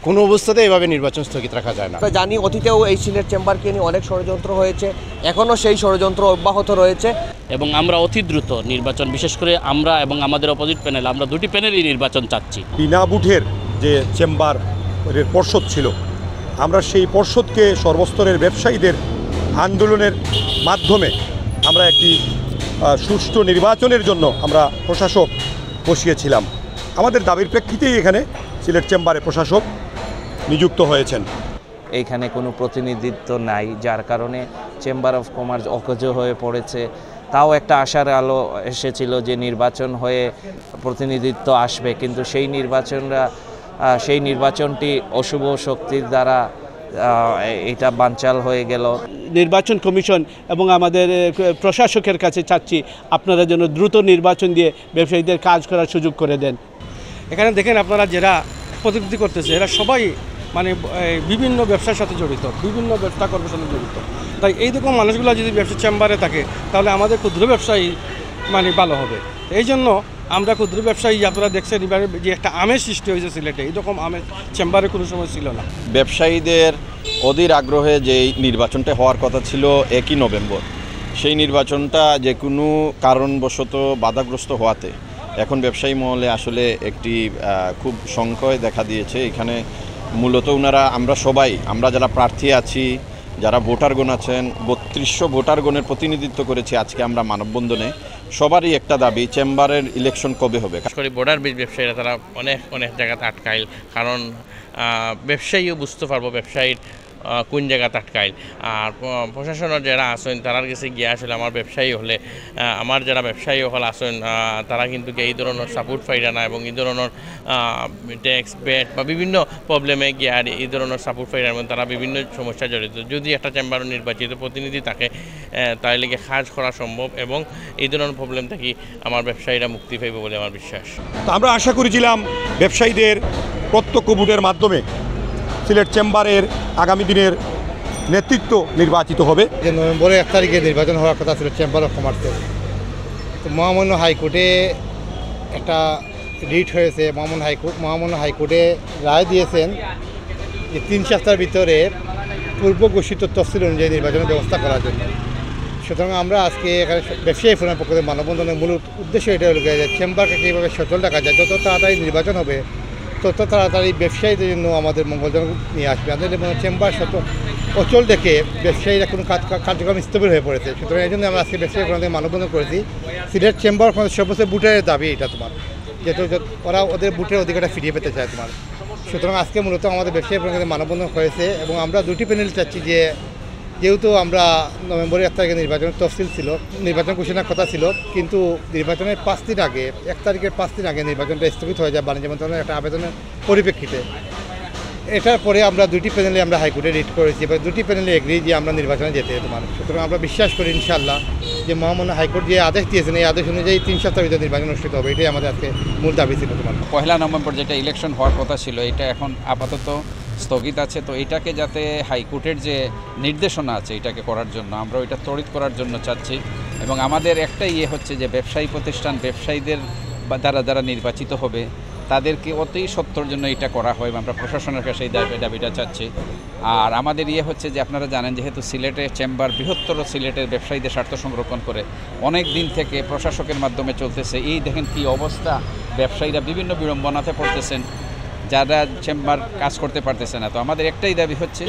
কোনো অবস্থাতে এভাবে নির্বাচন স্থগিত রাখা যায় না। জানি অতীতেও এই সিলেট চেম্বারকে নিয়ে অনেক ষড়যন্ত্র হয়েছে, এখনও সেই ষড়যন্ত্র অব্যাহত রয়েছে এবং আমরা অতি দ্রুত নির্বাচন, বিশেষ করে আমরা এবং আমাদের অপোজিট প্যানেল, আমরা দুটি প্যানেলই নির্বাচন চাচ্ছি। বিনা বুথের যে চেম্বারের পর্ষদ ছিল, আমরা সেই পর্ষদকে সর্বস্তরের ব্যবসায়ীদের আন্দোলনের মাধ্যমে আমরা একটি সুষ্ঠু নির্বাচনের জন্য আমরা প্রশাসক বসিয়েছিলাম। আমাদের দাবির প্রেক্ষিতেই এখানে সিলেট চেম্বারে প্রশাসক নিযুক্ত হয়েছেন। এইখানে কোনো প্রতিনিধিত্ব নাই, যার কারণে চেম্বার অফ কমার্স অকেজো হয়ে পড়েছে। তাও একটা আশার আলো এসেছিল যে নির্বাচন হয়ে প্রতিনিধিত্ব আসবে, কিন্তু সেই নির্বাচনটি অশুভ শক্তির দ্বারা এটা বানচাল হয়ে গেল। নির্বাচন কমিশন এবং আমাদের প্রশাসকের কাছে চাচ্ছি আপনারা যেন দ্রুত নির্বাচন দিয়ে ব্যবসায়ীদের কাজ করার সুযোগ করে দেন। এখানে দেখেন আপনারা যারা প্রতিনিধি করতেছে এরা সবাই মানে বিভিন্ন ব্যবসার সাথে জড়িত, বিভিন্ন ব্যবসা কর্মের সাথে জড়িত। তাই এই রকম মানুষগুলো যদি ব্যবসা চেম্বারে থাকে তাহলে আমাদের ক্ষুদ্র ব্যবসায়ী মানে ভালো হবে। এই জন্য আমরা ক্ষুদ্র ব্যবসায়ী, আপনারা দেখছেন এবারে যে একটা আমেজ সৃষ্টি হয়েছে সিলেটে, এইরকম আমেজ চেম্বারে কোনো সময় ছিল না। ব্যবসায়ীদের অধীর আগ্রহে যে নির্বাচনটা হওয়ার কথা ছিল 1 নভেম্বর, সেই নির্বাচনটা যে কোনো কারণবশত বাধাগ্রস্ত হওয়াতে এখন ব্যবসায়ী মহলে আসলে একটি খুব সংশয় দেখা দিয়েছে। এখানে মূলত আমরা যারা প্রার্থী আছি, যারা ভোটারগণ আছেন, 3200 ভোটারগণের প্রতিনিধিত্ব করেছি আজকে আমরা মানববন্ধনে। সবারই একটা দাবি, চেম্বারের ইলেকশন কবে হবে। বিশেষ করে বর্ডার বেস ব্যবসায়ীরা তারা অনেক জায়গাতে আটকাইল, কারণ ব্যবসায়ীও বুঝতে পারবো ব্যবসায়ীর কোন জায়গাতে আটকাইল। আর প্রশাসনের যারা আসেন তারার কাছে গিয়ে আসলে আমার ব্যবসায়ী হলে, আমার যারা ব্যবসায়ী হল আসেন তারা কিন্তু এই ধরনের সাপোর্ট পাইরা না, এবং এই ধরনের ট্যাক্স ব্যাট বা বিভিন্ন প্রবলেমে গিয়ে আর এই ধরনের সাপোর্ট পাইরা, এবং তারা বিভিন্ন সমস্যা জড়িত। যদি একটা চেম্বারের নির্বাচিত প্রতিনিধি থাকে তাহলে গিয়ে কাজ করা সম্ভব, এবং এই ধরনের প্রবলেম থেকে আমার ব্যবসায়ীরা মুক্তি পাইবে বলে আমার বিশ্বাস। তো আমরা আশা করেছিলাম ব্যবসায়ীদের প্রত্যক্ষ ভোটের মাধ্যমে সিলেট চেম্বারের আগামী দিনের নেতৃত্ব নির্বাচিত হবে। যে নভেম্বরের 1 তারিখে নির্বাচন হওয়ার কথা ছিল চেম্বার অফ কমার্সের, তো মহামান্য হাইকোর্টে একটা রিট হয়েছে। মহামান্য হাইকোর্টে রায় দিয়েছেন যে 3 সপ্তাহের ভিতরে পূর্ব ঘোষিত তফসিল অনুযায়ী নির্বাচনের ব্যবস্থা করার জন্য। সুতরাং আমরা আজকে এখানে ব্যবসায়ী ফোরামের পক্ষ থেকে মানববন্ধনের মূল উদ্দেশ্য এটা হলো যে চেম্বারকে কীভাবে সচল রাখা যায়, যত তাড়াতাড়ি নির্বাচন হবে তত তাড়াতাড়ি ব্যবসায়ীদের জন্য আমাদের মঙ্গলজনক নিয়ে আসবে। আমাদের চেম্বার অচল দেখে ব্যবসায়ীরা কোনো কার্যক্রম স্থবির হয়ে পড়েছে। সুতরাং এই জন্য আমরা আজকে ব্যবসায়ী ফোরাম থেকে মানববন্ধন করেছি। সিলেট চেম্বার সর্বোচ্চ বুটের দাবি এটা তোমার, যেহেতু ওরা ওদের বুটের অধিকারটা ফিরিয়ে পেতে চায় তোমার। সুতরাং আজকে মূলত আমাদের ব্যবসায়ী ফোরাম থেকে মানববন্ধন হয়েছে, এবং আমরা দুটি প্যানেল চাচ্ছি যে যেহেতু আমরা নভেম্বরের 1 তারিখে নির্বাচনের তফসিল ছিল, নির্বাচন ঘোষণার কথা ছিল, কিন্তু নির্বাচনের 5 দিন আগে, 1 তারিখের 5 দিন আগে নির্বাচনটা স্থগিত হয়ে যায় বাণিজ্য মন্ত্রণালয়ের একটা আবেদনের পরিপ্রেক্ষিতে। এটার পরে আমরা দুটি প্যানেলে আমরা হাইকোর্টে রিট করেছি, এবার দুটি প্যানেলে এগ্রি যে আমরা নির্বাচনে যেতে তোমার। সুতরাং আমরা বিশ্বাস করি ইনশাআল্লাহ যে মহামান্য হাইকোর্ট যে আদেশ দিয়েছেন এই আদেশ অনুযায়ী 3 সপ্তাহের ভিতরে নির্বাচন অনুষ্ঠিত হবে। এটাই আমাদের আজকে মূল দাবি ছিল তোমার। 1 নভেম্বর যেটা ইলেকশন হওয়ার কথা ছিল, এটা এখন আপাতত স্থগিত আছে। তো এটাকে যাতে হাইকোর্টের যে নির্দেশনা আছে এটাকে করার জন্য আমরা ওইটা ত্বরিত করার জন্য চাচ্ছি। এবং আমাদের একটা হচ্ছে যে ব্যবসায়ী প্রতিষ্ঠান, ব্যবসায়ীদের দ্বারা নির্বাচিত হবে তাদেরকে অতি সত্তর জন্য এটা করা হয়। আমরা প্রশাসনের কাছে এই দাবিটা চাচ্ছি। আর আমাদের হচ্ছে যে আপনারা জানেন যেহেতু সিলেটের চেম্বার বৃহত্তর সিলেটের ব্যবসায়ীদের স্বার্থ সংরক্ষণ করে অনেক দিন থেকে প্রশাসকের মাধ্যমে চলতেছে। এই দেখেন কি অবস্থা, ব্যবসায়ীরা বিভিন্ন বিড়ম্বনাতে পড়তেছেন, যারা চেম্বার কাজ করতে পারতেছে না। তো আমাদের একটাই দাবি হচ্ছে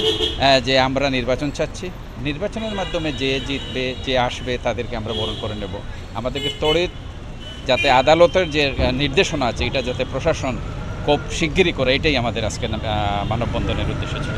যে আমরা নির্বাচন চাচ্ছি, নির্বাচনের মাধ্যমে যে জিতবে, যে আসবে তাদেরকে আমরা বরণ করে নেব। আমাদেরকে ত্বরিত যাতে আদালতের যে নির্দেশনা আছে এটা যাতে প্রশাসন খুব শিগগিরই করে, এটাই আমাদের আজকে মানববন্ধনের উদ্দেশ্য ছিল।